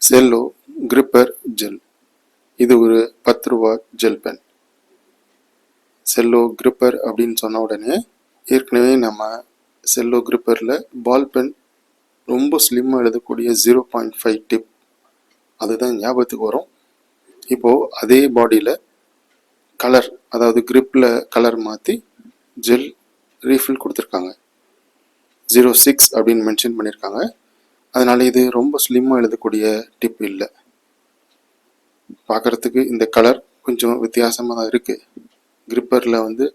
Cello gripper gel. இது ஒரு 10 ரூபா ஜெல் பென். செல்லோ கிரிப்பர் அப்படின்னு சொன்ன உடனே ஏற்கனவே நம்ம செல்லோ கிரிப்பரில் பால் பென் ரொம்ப ஸ்லிம்மாக எழுதக்கூடிய 0.5 டிப் அதுதான் ஞாபகத்துக்கு வரும். இப்போது அதே பாடியில் கலர், அதாவது கிரிப்பில் கலர் மாற்றி ஜெல் ரீஃபில் கொடுத்துருக்காங்க. 06 அப்படின்னு மென்ஷன் பண்ணியிருக்காங்க. அதனால் இது ரொம்ப ஸ்லிம்மாக எழுதக்கூடிய டிப் இல்லை. பார்க்குறதுக்கு இந்த கலர் கொஞ்சம் வித்தியாசமாக தான் இருக்குது. கிரிப்பரில் வந்து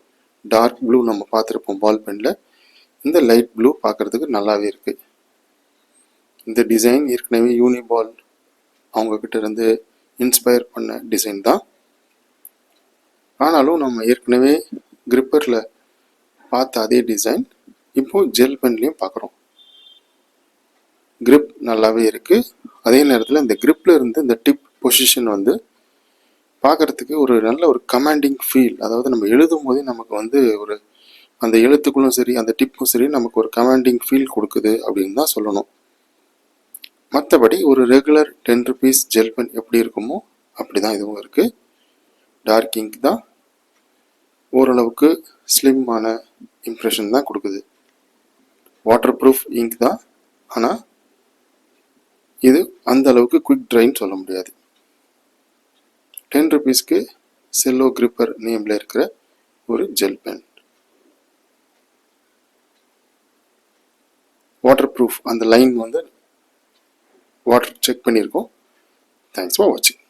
டார்க் ப்ளூ நம்ம பார்த்துருப்போம் பால் பெனில். இந்த லைட் ப்ளூ பார்க்குறதுக்கு நல்லாவே இருக்குது. இந்த டிசைன் ஏற்கனவே யூனிபால் அவங்கக்கிட்ட இருந்து இன்ஸ்பயர் பண்ண டிசைன் தான். ஆனாலும் நம்ம ஏற்கனவே கிரிப்பரில் பார்த்த அதே டிசைன் இப்போது ஜெல் பென்லேயும் பார்க்குறோம். கிரிப் நல்லாவே இருக்குது. அதே நேரத்தில் இந்த கிரிப்பில் இருந்து இந்த டிப் பொசிஷன் வந்து பார்க்குறதுக்கு ஒரு நல்ல ஒரு கமாண்டிங் ஃபீல். அதாவது நம்ம எழுதும் போதே நமக்கு வந்து ஒரு அந்த எழுத்துக்களும் சரி அந்த டிப்பும் சரி நமக்கு ஒரு கமாண்டிங் ஃபீல் கொடுக்குது அப்படின்னு தான் சொல்லணும். மற்றபடி ஒரு ரெகுலர் 10 rupees ஜெல் பென் எப்படி இருக்குமோ அப்படி தான் இதுவும் இருக்குது. டார்க் இங்க் தான், ஓரளவுக்கு ஸ்லிம்மான இம்ப்ரெஷன் தான் கொடுக்குது. வாட்டர் ப்ரூஃப் இங்க் தான், ஆனால் இது அந்த அளவுக்கு குவிக் ட்ரைன்னு சொல்ல முடியாது. 10 rupeesக்கு செல்லோ கிரிப்பர் நேமில் இருக்கிற ஒரு ஜெல் பென். வாட்டர் ப்ரூஃப், அந்த லைன் வந்து வாட்டர் செக் பண்ணியிருக்கோம். தேங்க்ஸ் ஃபார் வாட்சிங்.